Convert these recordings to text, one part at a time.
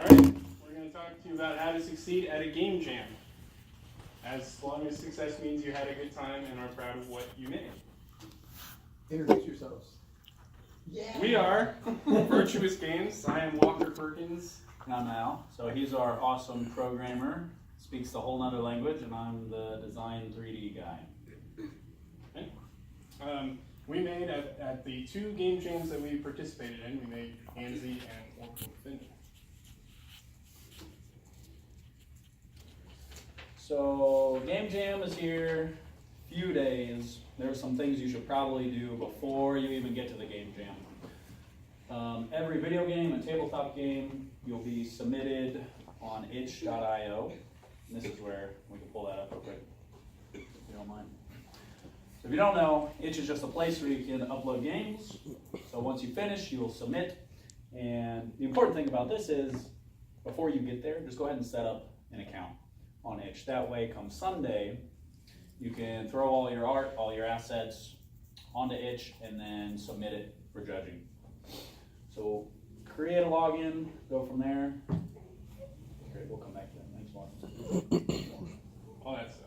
Alright, we're going to talk to you about how to succeed at a game jam. As long as success means you had a good time and are proud of what you made. Introduce yourselves. Yeah. We are Virtuous Games. I am Walker Perkins. And I'm Al. So he's our awesome programmer, speaks the whole nother language, and I'm the design 3D guy. Okay. We made at the two game jams that we participated in, we made Annecy and Orbital Infinity. So Game Jam is here, few days. There are some things you should probably do before you even get to the Game Jam. Every video game and tabletop game you'll be submitted on itch.io. This is where we can pull that up real quick, if you don't mind. So if you don't know, itch is just a place where you can upload games. So once you finish, you'll submit. And the important thing about this is, before you get there, just go ahead and set up an account on itch. That way, come Sunday, you can throw all your art, all your assets onto itch, and then submit it for judging. So create a login, go from there. Great, we'll come back to that. Thanks, Mark. All that stuff.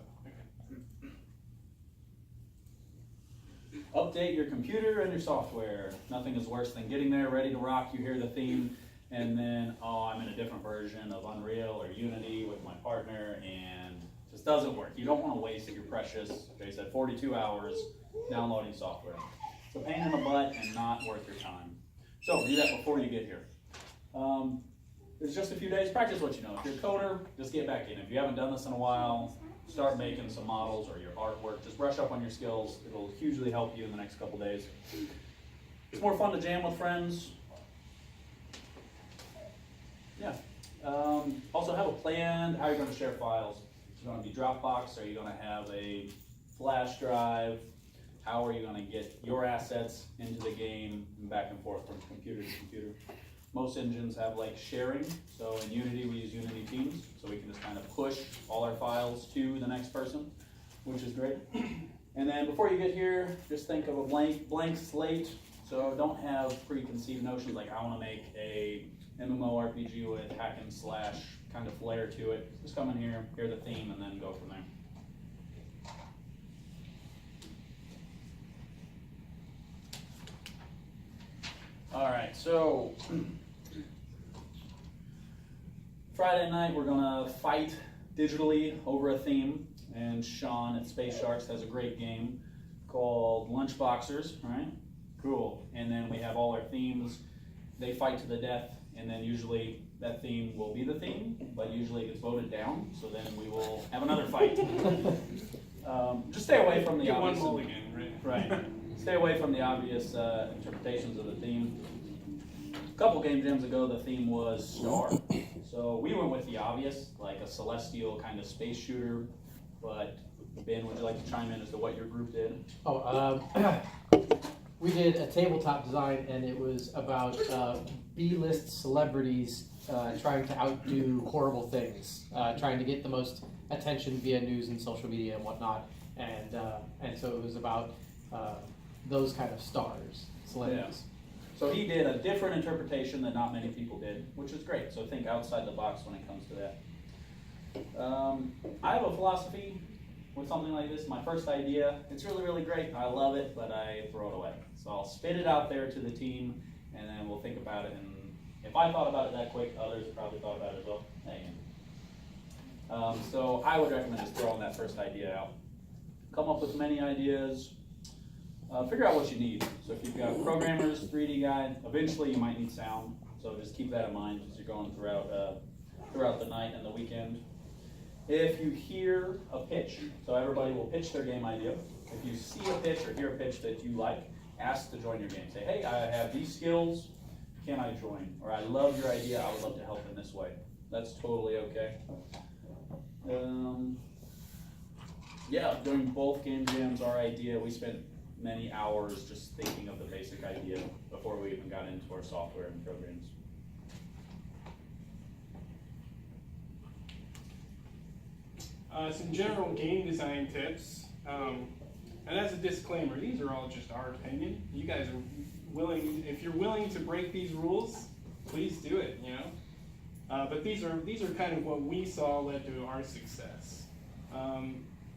Update your computer and your software. Nothing is worse than getting there, ready to rock, you hear the theme, and then, oh, I'm in a different version of Unreal or Unity with my partner, and it just doesn't work. You don't want to waste your precious, they said 42 hours downloading software. It's a pain in the butt and not worth your time. So do that before you get here. There's just a few days, practice what you know. If you're a coder, just get back in. If you haven't done this in a while, start making some models or your artwork. Just brush up on your skills. It'll hugely help you in the next couple days. It's more fun to jam with friends. Yeah. Also have a plan how you're going to share files. Is it going to be Dropbox? Are you going to have a flash drive? How are you going to get your assets into the game and back and forth from computer to computer? Most engines have like sharing. So in Unity, we use Unity Teams. So we can just kind of push all our files to the next person, which is great. And then before you get here, just think of a blank slate. So don't have preconceived notions like I want to make a MMORPG with hack and slash kind of flair to it. Just come in here, hear the theme, and then go from there. All right, so Friday night we're gonna fight digitally over a theme, and Sean at Space Sharks has a great game called Lunchboxers, right? Cool. And then we have all our themes. They fight to the death, and then usually that theme will be the theme, but usually it gets voted down, so then we will have another fight. Just stay away from the Get obvious. one mulligan, right? Right. Stay away from the obvious interpretations of the theme. A couple game jams ago, the theme was Star. So we went with the obvious, like a celestial kind of space shooter. But Ben, would you like to chime in as to what your group did? We did a tabletop design, and it was about B-list celebrities trying to outdo horrible things, trying to get the most attention via news and social media and whatnot. And so it was about those kind of stars, celebrities. Yeah. So he did a different interpretation that not many people did, which is great. So think outside the box when it comes to that. I have a philosophy with something like this. My first idea, it's really, really great. I love it, but I throw it away. So I'll spit it out there to the team, and then we'll think about it. And if I thought about it that quick, others probably thought about it as well. So I would recommend just throwing that first idea out. Come up with many ideas. Figure out what you need. So if you've got programmers, 3D guy, eventually you might need sound. So just keep that in mind as you're going throughout the night and the weekend. If you hear a pitch, so everybody will pitch their game idea. If you see a pitch or hear a pitch that you like, ask to join your game. Say, hey, I have these skills, can I join? Or I love your idea, I would love to help in this way. That's totally okay. Yeah, during both game jams, our idea, we spent many hours just thinking of the basic idea before we even got into our software and programs. Some general game design tips. And as a disclaimer, these are all just our opinion. You guys are willing, if you're willing to break these rules, please do it, you know. But these are kind of what we saw led to our success.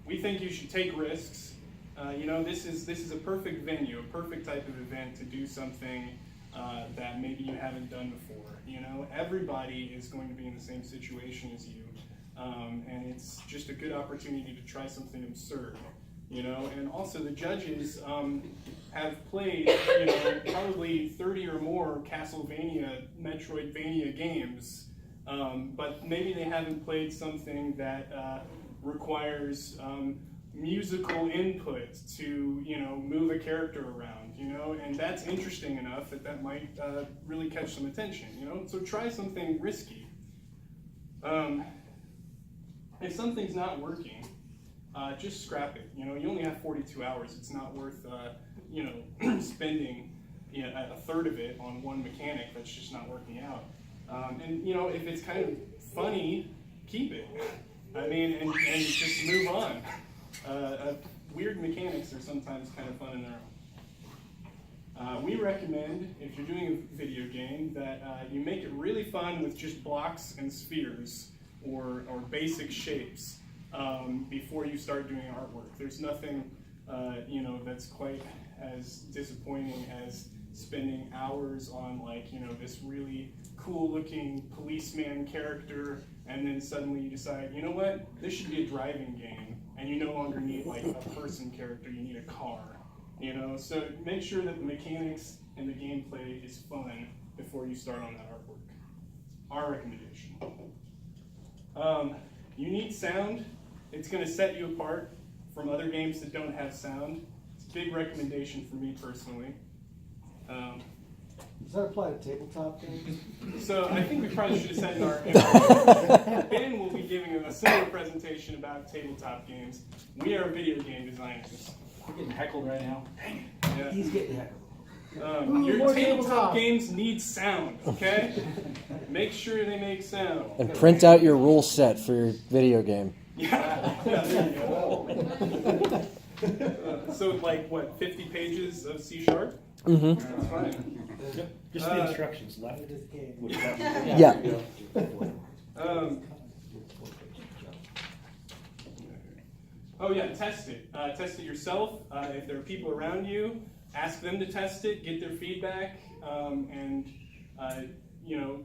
We think you should take risks. This is a perfect venue, a perfect type of event to do something that maybe you haven't done before. Everybody is going to be in the same situation as you, and it's just a good opportunity to try something absurd. And also the judges have played, probably 30 or more Castlevania, Metroidvania games, but maybe they haven't played something that requires musical input to, move a character around, and that's interesting enough that might really catch some attention, So try something risky. If something's not working, just scrap it. You only have 42 hours. It's not worth, spending a third of it on one mechanic that's just not working out. And if it's kind of funny, keep it. And just move on. Weird mechanics are sometimes kind of fun in their own. We recommend, if you're doing a video game, that you make it really fun with just blocks and spheres or basic shapes. Before you start doing artwork. There's nothing, that's quite as disappointing as spending hours on this really cool looking policeman character, and then suddenly you decide, you know what, this should be a driving game, and you no longer need a person character, you need a car. So make sure that the mechanics and the gameplay is fun before you start on that artwork. Our recommendation. You need sound. It's going to set you apart from other games that don't have sound. It's a big recommendation for me personally. Does that apply to tabletop games? So I think we probably should have said in our Ben will be giving a similar presentation about tabletop games. We are video game designers. I'm getting heckled right now. Yeah. He's getting heckled. Your more tabletop tabletop. games need sound, okay? Make sure they make sound. And print out your rule set for your video game. Yeah, there you go. So, 50 pages of C#? Mm-hmm. That's fine. Just the instructions left. Yeah. Oh yeah, test it. Test it yourself. If there are people around you, ask them to test it, get their feedback, and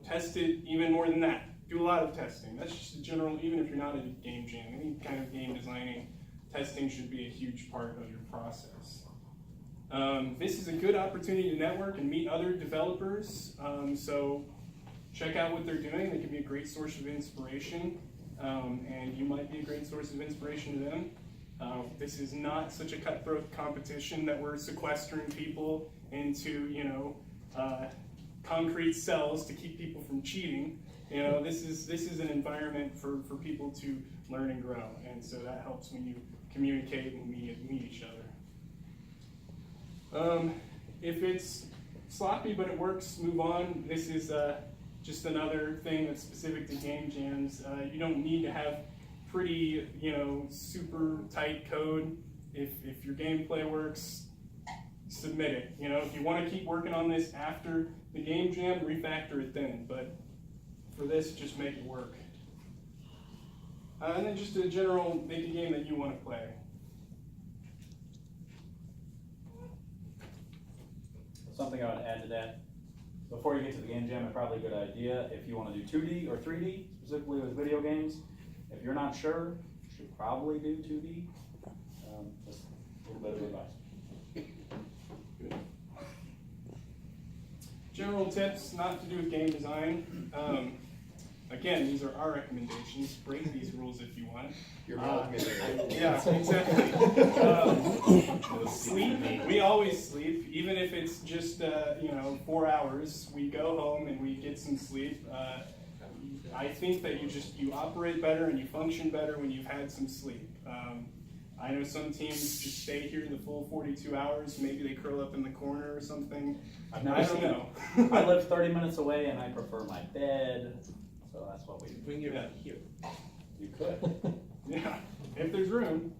test it even more than that. Do a lot of testing. That's just a general, even if you're not at a game jam, any kind of game designing, testing should be a huge part of your process. This is a good opportunity to network and meet other developers, so check out what they're doing. They can be a great source of inspiration, and you might be a great source of inspiration to them. This is not such a cutthroat competition that we're sequestering people into, concrete cells to keep people from cheating. This is an environment for people to learn and grow, and so that helps when you communicate and meet each other. If it's sloppy but it works, move on. This is just another thing that's specific to game jams. You don't need to have pretty, super tight code. If your gameplay works, submit it. If you want to keep working on this after the game jam, refactor it then. But for this, just make it work. And then just a general, make a game that you want to play. Something I would add to that, before you get to the game jam, it's probably a good idea if you want to do 2D or 3D, specifically with video games. If you're not sure, you should probably do 2D. Just a little bit of advice. General tips, not to do with game design. Again, these are our recommendations. Break these rules if you want. You're welcome. Yeah, exactly. Sleep. We always sleep, even if it's just 4 hours. We go home and we get some sleep. I think that you operate better and you function better when you've had some sleep. I know some teams just stay here the full 42 hours. Maybe they curl up in the corner or something. I don't know. I live 30 minutes away and I prefer my bed, so that's what we do. Bring your bed here. You could. Yeah, if there's room.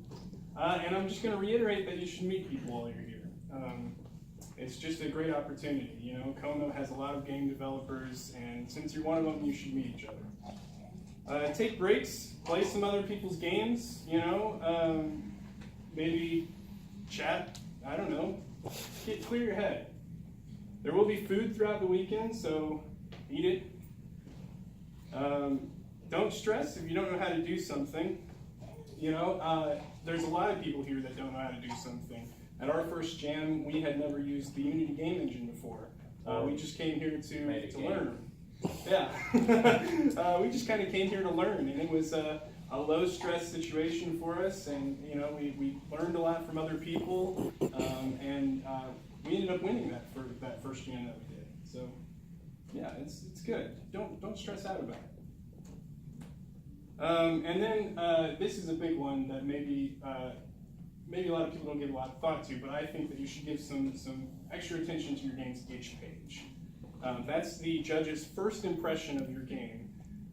And I'm just going to reiterate that you should meet people while you're here. it's just a great opportunity. You know, Como has a lot of game developers, and since you're one of them, you should meet each other. Take breaks, play some other people's games, you know, maybe chat, I don't know, clear your head. There will be food throughout the weekend, so eat it. Don't stress if you don't know how to do something. You know, there's a lot of people here that don't know how to do something. At our first jam, we had never used the Unity game engine before. We just came here to learn. Yeah, we just kind of came here to learn, and it was a low stress situation for us. And you know, we learned a lot from other people, and we ended up winning that first jam that we did. So yeah, it's good. Don't stress out about it. And then this is a big one that maybe a lot of people don't give a lot of thought to, but I think that you should give some extra attention to your game's itch page. That's the judge's first impression of your game,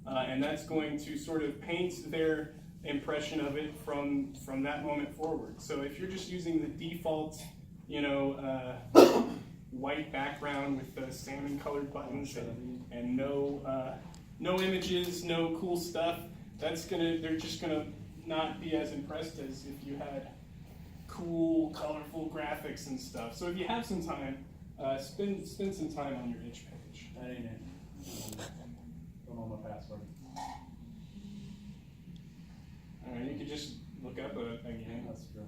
and that's going to sort of paint their impression of it from that moment forward. So if you're just using the default, you know, white background with the salmon-colored buttons and no images, no cool stuff, they're just gonna not be as impressed as if you had cool, colorful graphics and stuff. So if you have some time, spend some time on your itch page. That ain't it. Don't know my password. All right, you could just look up a game. That's true.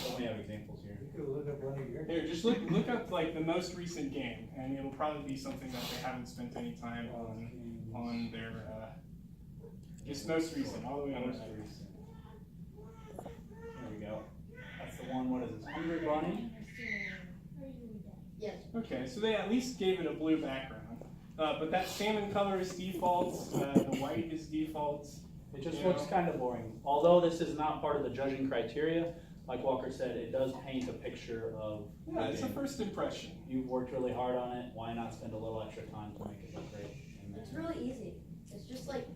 Don't we have examples here? You could look up one of your. Here, just look up like the most recent game, and it'll probably be something that they haven't spent any time on their. Just most recent, all the way on the side. There we go. That's the one. What is it? Hungry Bunny. Yes. Okay, so they at least gave it a blue background, but that salmon color is default. The white is default. It just You looks know? kind of boring. Although this is not part of the judging criteria, like Walker said, it does paint a picture of. Yeah, the it's a game. first impression. You've worked really hard on it. Why not spend a little extra time to make it look great? It's really easy. It's just like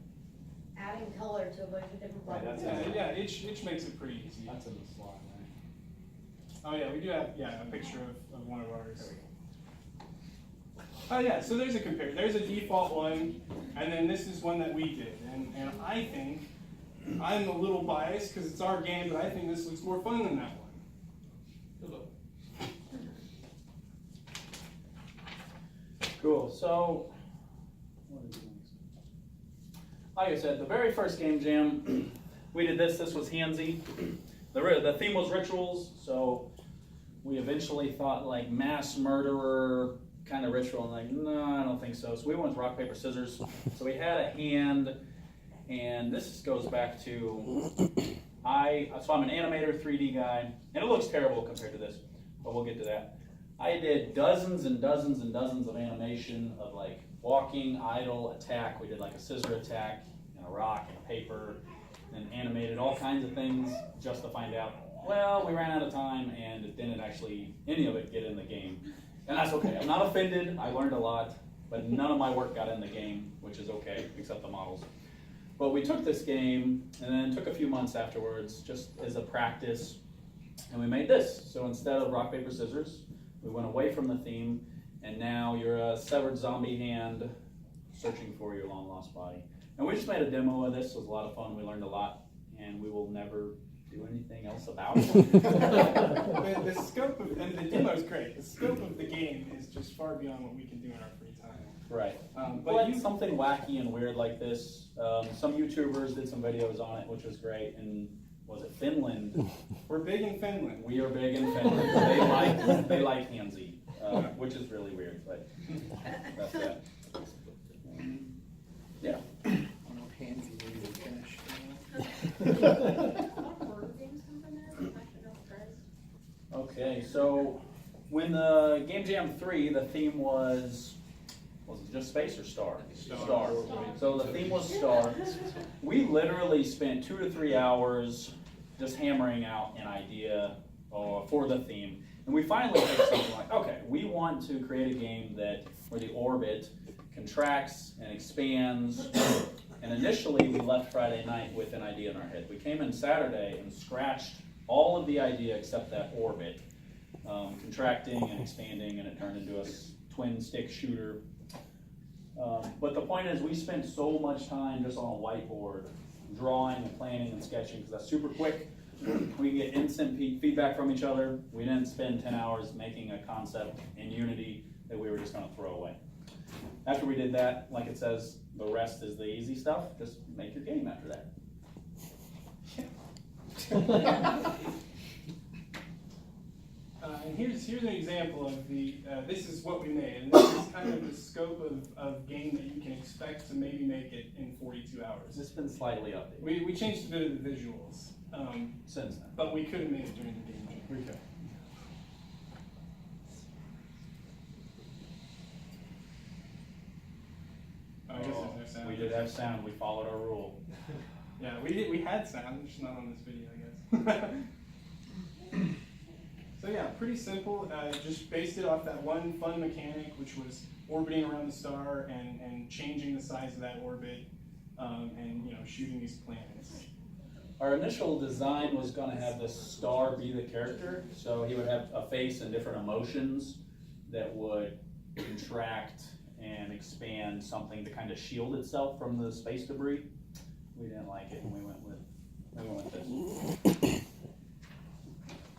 adding color to a bunch of different Right, buttons. Yeah, itch makes it pretty easy. That's in the slot, right? Oh yeah, we do have a picture of one of ours. Oh yeah, so there's a compare. There's a default one, and then this is one that we did. And I think, I'm a little biased because it's our game, but I think this looks more fun than that one. Good look. Cool. So, what is next? Like I said, the very first game jam, we did this. This was handsy. The theme was rituals, so we eventually thought like mass murderer kind of ritual, and like, no, I don't think so. So we went with rock, paper, scissors. So we had a hand, and this goes back to, so I'm an animator, 3D guy, and it looks terrible compared to this, but we'll get to that. I did dozens and dozens and dozens of animation of like walking, idle, attack. We did like a scissor attack, and a rock, and a paper, and animated all kinds of things just to find out, well, we ran out of time and it didn't actually, any of it get in the game. And that's okay. I'm not offended. I learned a lot, but none of my work got in the game, which is okay, except the models. But we took this game and then took a few months afterwards just as a practice, and we made this. So instead of rock, paper, scissors, we went away from the theme, and now you're a severed zombie hand searching for your long lost body. And we just made a demo of this. It was a lot of fun. We learned a lot, and we will never do anything else about it. The scope of, and the demo is great. The scope of the game is just far beyond what we can do in our free time. Right. But Something wacky and weird like this. Some YouTubers did some videos on it, which was great. And was it Finland? we're big in Finland. We are big in Finland. They like handsy, which is really weird, but that's that. Yeah. Okay, so when the Game Jam 3, the theme was it just space or star? Star. So the theme was star. We literally spent 2 to 3 hours just hammering out an idea for the theme. And we finally picked something like, okay, we want to create a game where the orbit contracts and expands. And initially we left Friday night with an idea in our head. We came in Saturday and scratched all of the idea except that orbit, contracting and expanding, and it turned into a twin stick shooter. But the point is, we spent so much time just on a whiteboard, drawing and planning and sketching, because that's super quick. We can get instant feedback from each other. We didn't spend 10 hours making a concept in Unity that we were just going to throw away. After we did that, like it says, the rest is the easy stuff. Just make your game after that. And here's an example of this is what we made, and this is kind of the scope of game that you can expect to maybe make it in 42 hours. It's been slightly updated We changed a bit of the visuals, since then. but we could have made it during the game jam. We could. I guess there's no sound. We did have sound. We followed our rule. Yeah, we had sound, just not on this video, I guess. So yeah, pretty simple. Just based it off that one fun mechanic, which was orbiting around the star and changing the size of that orbit, and shooting these planets. Our initial design was going to have the star be the character, so he would have a face and different emotions that would contract and expand something to kind of shield itself from the space debris. We didn't like it, and we went with this.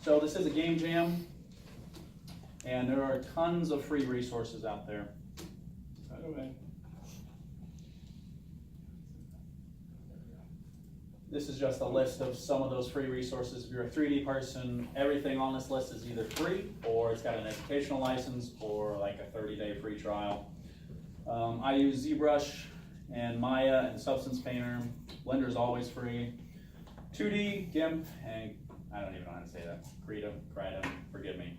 So this is a game jam, and there are tons of free resources out there. This is just a list of some of those free resources. If you're a 3D person, everything on this list is either free, or it's got an educational license, or like a 30-day free trial. I use ZBrush and Maya and Substance Painter. Blender is always free. 2D, GIMP, and I don't even know how to say that. Krita, forgive me.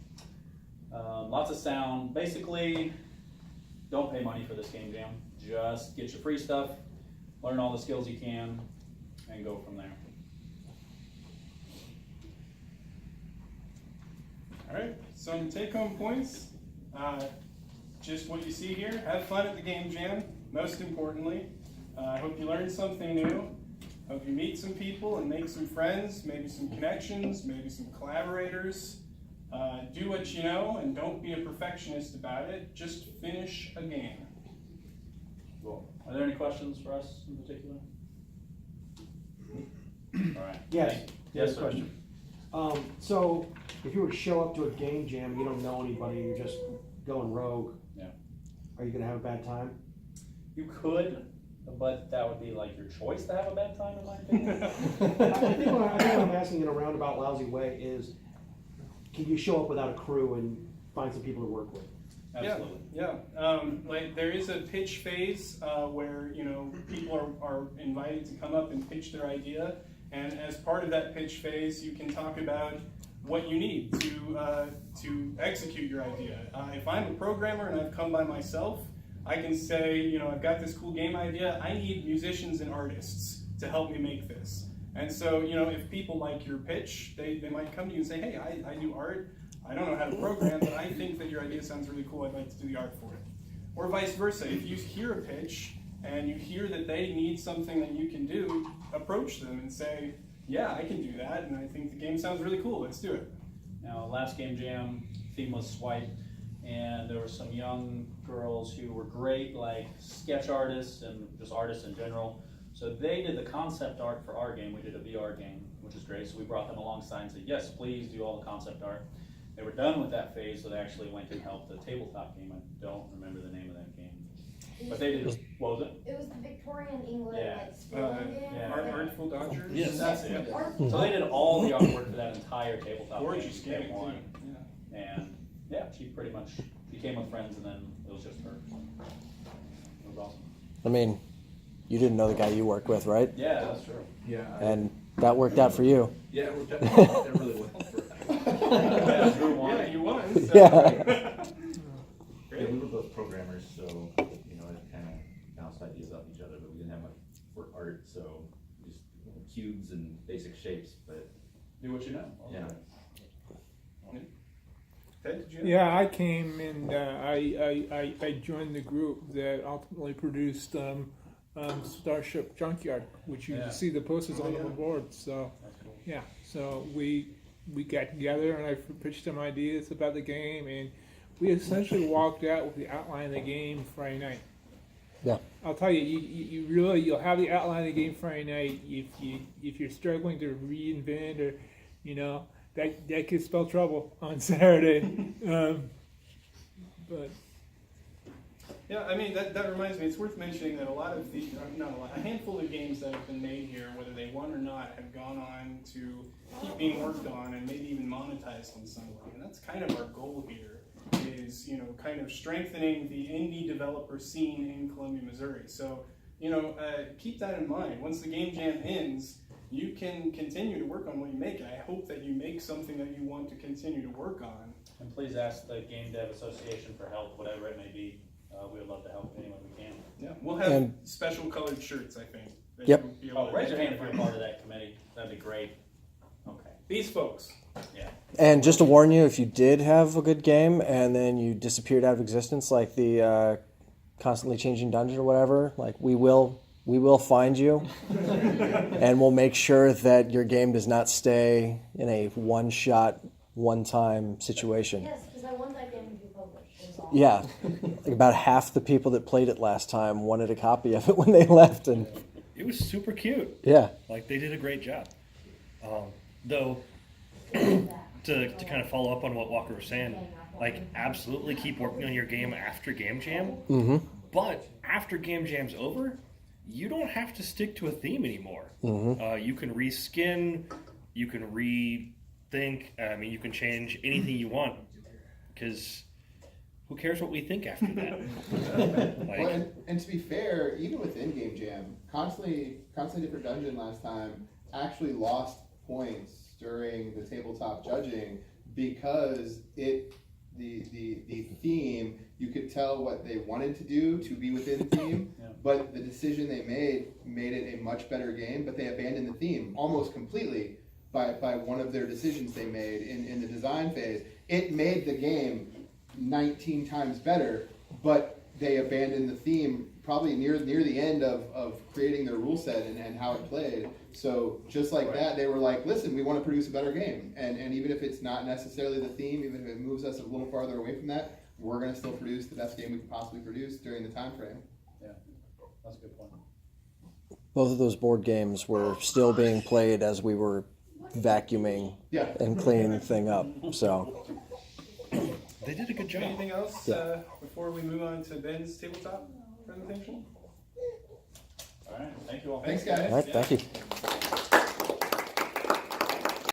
Lots of sound. Basically, don't pay money for this game jam. Just get your free stuff, learn all the skills you can, and go from there. All right, some take-home points. Just what you see here. Have fun at the game jam, most importantly. I hope you learned something new. Hope you meet some people and make some friends, maybe some connections, maybe some collaborators. Do what you know and don't be a perfectionist about it. Just finish a game. Cool. Are there any questions for us in particular? All right. Yes. Yes, sir. Question. So if you were to show up to a game jam, you don't know anybody, you're just going rogue. Yeah. Are you gonna have a bad time? You could, but that would be like your choice to have a bad time, in my opinion. I think what I'm asking in a roundabout lousy way is, can you show up without a crew and find some people to work with? Absolutely. Yeah. Like there is a pitch phase where people are invited to come up and pitch their idea, and as part of that pitch phase, you can talk about what you need to execute your idea. If I'm a programmer and I've come by myself, I can say, I've got this cool game idea. I need musicians and artists to help me make this. And so, if people like your pitch, they might come to you and say, hey, I do art. I don't know how to program, but I think that your idea sounds really cool. I'd like to do the art for it. Or vice versa. If you hear a pitch and you hear that they need something that you can do, approach them and say, yeah, I can do that, and I think the game sounds really cool. Let's do it. Now, last game jam, theme was swipe, and there were some young girls who were great, like sketch artists and just artists in general. So they did the concept art for our game. We did a VR game, which is great. So we brought them alongside and said, yes, please do all the concept art. They were done with that phase, so they actually went and helped the tabletop game. I don't remember the name of that game. But they did, what was it? It was the Victorian England, Yeah. like, spelling game. yeah. Artful Dodgers? Yes. That's it. Artful So they did all the artwork for that entire tabletop Gorgeous game. game, They won. too. Yeah. And yeah, she pretty much became with friends, and then it was just her. It was awesome. I mean, you didn't know the guy you work with, right? Yeah, that's true. Yeah, And that worked out for you. yeah, it worked out really well for us. Yeah, Drew won. Yeah, you won. So. Yeah. Yeah, we were both programmers, so, it kind of bounced ideas off each other, but we didn't have much for art, so just cubes and basic shapes, but Do what you know. yeah. Ted, did you? Yeah, I came and I joined the group that ultimately produced Starship Junkyard, which you Yeah. see the posters on the board. So That's cool. yeah, so we we got together and I pitched some ideas about the game, and we essentially walked out with the outline of the game Friday night. Yeah. I'll tell you, you'll have the outline of the game Friday night. If you're struggling to reinvent or, that could spell trouble on Saturday. But Yeah, I mean, that reminds me, it's worth mentioning that a lot of the, not a lot, a handful of games that have been made here, whether they won or not, have gone on to keep being worked on and maybe even monetized in some way. And that's kind of our goal here, is, kind of strengthening the indie developer scene in Columbia, Missouri. So, keep that in mind. Once the Game Jam ends, you can continue to work on what you make, and I hope that you make something that you want to continue to work on. And please ask the Game Dev Association for help, whatever it may be. We would love to help any way we can. Yeah, we'll have And- special colored shirts, I think. that Yep. you'll be able Oh, to raise your hand if identify. you're part of that committee. That'd be great. Okay. These folks. Yeah. And just to warn you, if you did have a good game and then you disappeared out of existence, like the constantly changing dungeon or whatever, like we will find you, and we'll make sure that your game does not stay in a one-shot, one-time situation. Yes, because I want that game to be published. That's all. Yeah, like about half the people that played it last time wanted a copy of it when they left, and It was super cute. yeah, Like, they did a great job. Though, That. to kind of follow up on what Walker was saying, like, absolutely keep working on your game after Game Jam. mm-hmm. But after Game Jam's over, you don't have to stick to a theme anymore. Mm-hmm. You can reskin, you can rethink. I mean, you can change anything you want, because who cares what we think after that? Well, and to be fair, even within Game Jam, constantly different dungeon last time actually lost points during the tabletop judging because the theme, you could tell what they wanted to do to be within theme, Yeah. but the decision they made it a much better game, but they abandoned the theme almost completely by one of their decisions they made in the design phase. It made the game 19 times better, but they abandoned the theme probably near the end of creating their rule set and how it played. So just like that, they were like, listen, we want to produce a better game. And even if it's not necessarily the theme, even if it moves us a little farther away from that, we're going to still produce the best game we can possibly produce during the time frame. Yeah. That's a good point. Both of those board games were still being played as we were vacuuming Yeah. and cleaning the thing up. So, They did a good job. Anything else Yeah. before we move on to Ben's tabletop presentation? All right. Thank you all. Thanks, guys. all right, thank you.